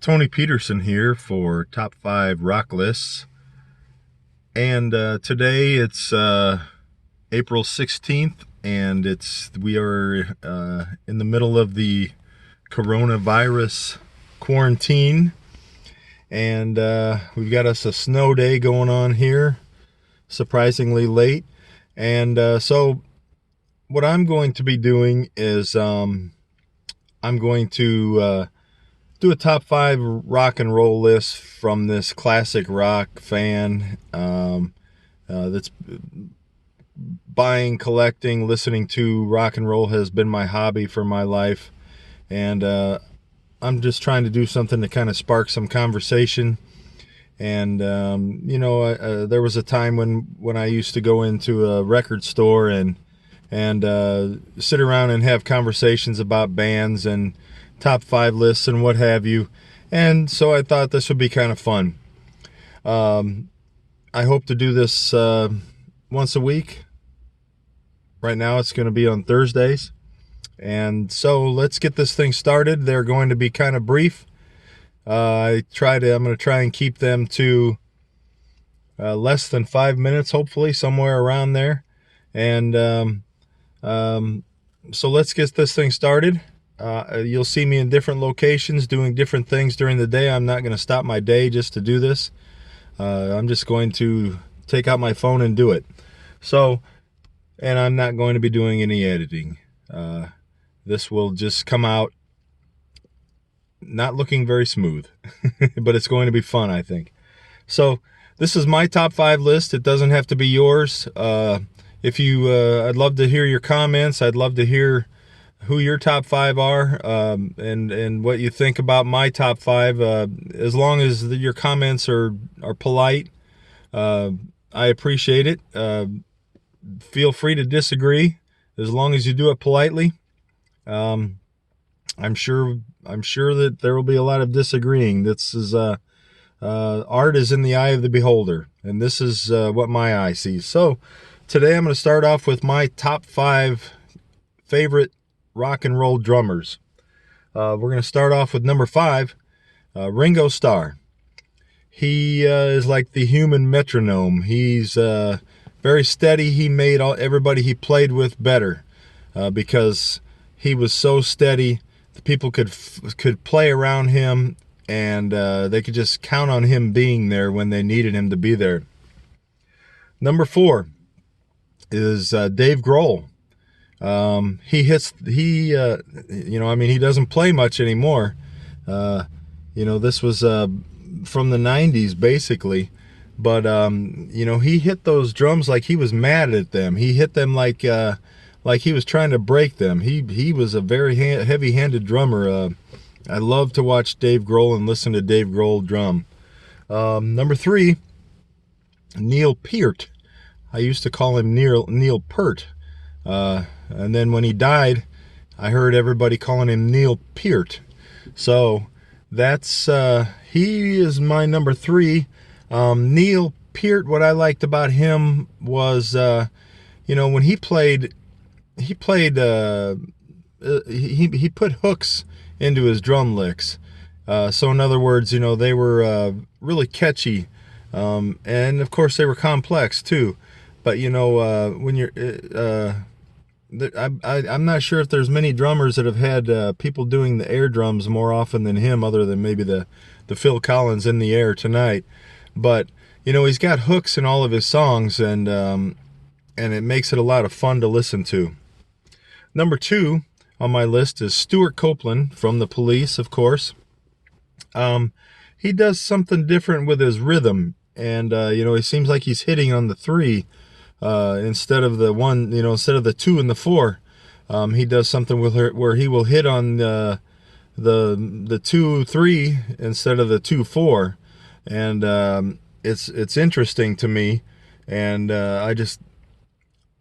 Tony Peterson here for Top 5 Rock Lists. And today it's April 16th, and we are in the middle of the coronavirus quarantine. And we've got us a snow day going on here, surprisingly late. And so what I'm going to be doing is I'm going to do a top 5 rock and roll list from this classic rock fan that's buying, collecting, listening to rock and roll has been my hobby for my life. And I'm just trying to do something to kind of spark some conversation. And there was a time when I used to go into a record store and sit around and have conversations about bands and top 5 lists and what have you. And so I thought this would be kind of fun. I hope to do this once a week. Right now it's going to be on Thursdays. And so let's get this thing started. They're going to be kind of brief. I'm going to try and keep them to less than 5 minutes, hopefully, somewhere around there. And so let's get this thing started. You'll see me in different locations doing different things during the day. I'm not going to stop my day just to do this. I'm just going to take out my phone and do it. And I'm not going to be doing any editing. This will just come out not looking very smooth, but it's going to be fun, I think. So this is my top 5 list. It doesn't have to be yours. I'd love to hear your comments. I'd love to hear who your top 5 are, and what you think about my top 5. As long as your comments are polite, I appreciate it. Feel free to disagree, as long as you do it politely. I'm sure that there will be a lot of disagreeing. This is art is in the eye of the beholder, and this is what my eye sees. So today I'm going to start off with my top 5 favorite rock and roll drummers. We're going to start off with number 5, Ringo Starr. He is like the human metronome. He's very steady. He made everybody he played with better because he was so steady. The people could play around him, and they could just count on him being there when they needed him to be there. Number 4 is Dave Grohl. He doesn't play much anymore. This was from the 90s basically, but he hit those drums like he was mad at them. He hit them like he was trying to break them. He was a very heavy-handed drummer. I love to watch Dave Grohl and listen to Dave Grohl drum. Number 3, Neil Peart. I used to call him Neil Peart. And then when he died, I heard everybody calling him Neil Peart. So that's he is my number 3. Neil Peart, what I liked about him was when he played he put hooks into his drum licks. So in other words, they were really catchy, and of course they were complex too. But when you're I'm not sure if there's many drummers that have had people doing the air drums more often than him, other than maybe the Phil Collins In the Air Tonight. But he's got hooks in all of his songs, and it makes it a lot of fun to listen to. Number 2 on my list is Stuart Copeland from The Police, of course. He does something different with his rhythm, and he seems like he's hitting on the 3 instead of the 1, instead of the 2 and the 4. He does something with her where he will hit on the 2-3 instead of the 2-4, and it's interesting to me, and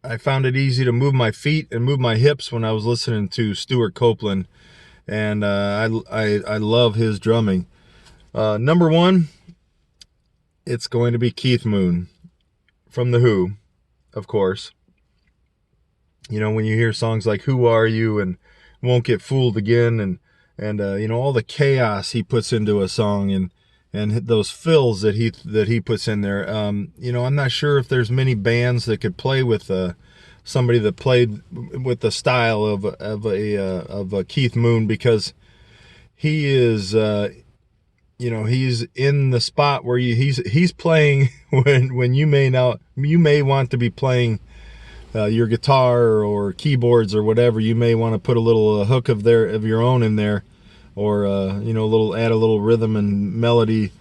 I found it easy to move my feet and move my hips when I was listening to Stuart Copeland, and I love his drumming. Number 1, it's going to be Keith Moon from The Who, of course. When you hear songs like Who Are You and Won't Get Fooled Again, and you know, all the chaos he puts into a song, and those fills that he puts in there. You know, I'm not sure if there's many bands that could play with somebody that played with the style of a Keith Moon, because he is you know, he's in the spot where he's playing when you may want to be playing your guitar or keyboards or whatever. You may want to put a little hook of your own in there, or you know, add a little rhythm and melody.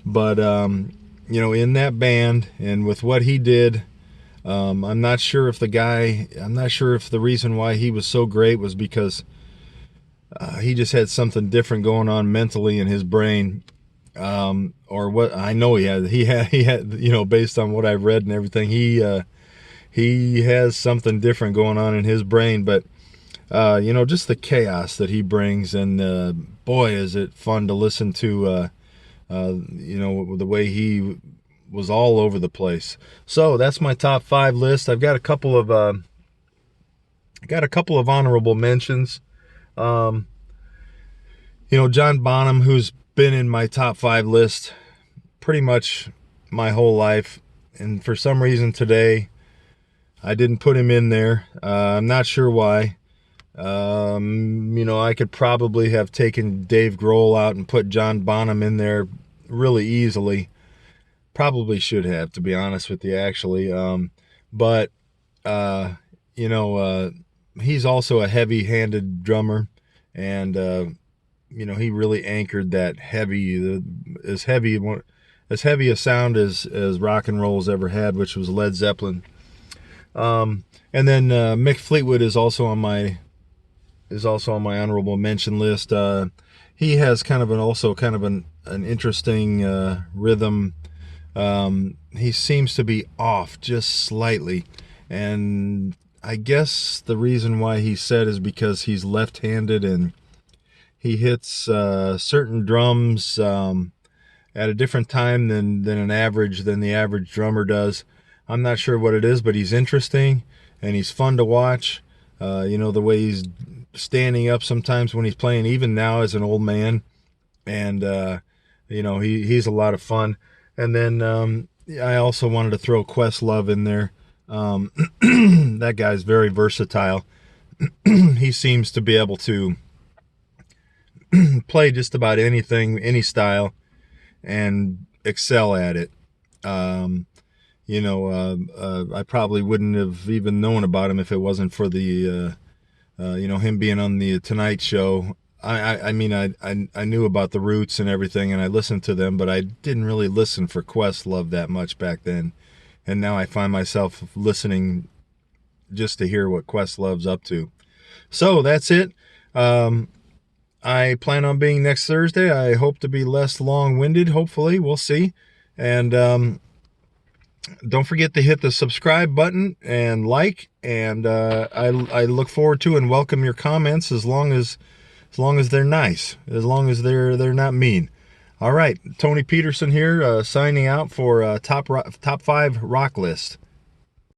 But you know, in that band and with what he did, I'm not sure if the reason why he was so great was because he just had something different going on mentally in his brain, or what. I know he had, you know, based on what I've read and everything, he has something different going on in his brain. But you know, just the chaos that he brings, and boy, is it fun to listen to. You know, the way he was all over the place. So that's my top 5 list. I've got a couple of honorable mentions. You know, John Bonham, who's been in my top 5 list pretty much my whole life, and for some reason today I didn't put him in there. I'm not sure why. You know, I could probably have taken Dave Grohl out and put John Bonham in there really easily. Probably should have, to be honest with you, actually. But you know, he's also a heavy-handed drummer, and you know, he really anchored that as heavy a sound as rock and roll's ever had, which was Led Zeppelin. And then Mick Fleetwood is also on my honorable mention list. He has kind of an interesting rhythm. He seems to be off just slightly, and I guess the reason why he said is because he's left-handed, and he hits certain drums at a different time than the average drummer does. I'm not sure what it is, but he's interesting and he's fun to watch. You know, the way he's standing up sometimes when he's playing, even now as an old man, and you know, he's a lot of fun. And then I also wanted to throw Questlove in there. That guy's very versatile. He seems to be able to play just about anything, any style, and excel at it. You know, I probably wouldn't have even known about him if it wasn't for the you know, him being on the Tonight Show. I mean, I knew about the Roots and everything, and I listened to them, but I didn't really listen for Questlove that much back then. And now I find myself listening just to hear what Questlove's up to. So that's it. I plan on being next Thursday. I hope to be less long-winded, hopefully. We'll see. And don't forget to hit the subscribe button and like. And I look forward to and welcome your comments as long as they're nice, as long as they're not mean. All right, Tony Peterson here, signing out for top 5 rock list.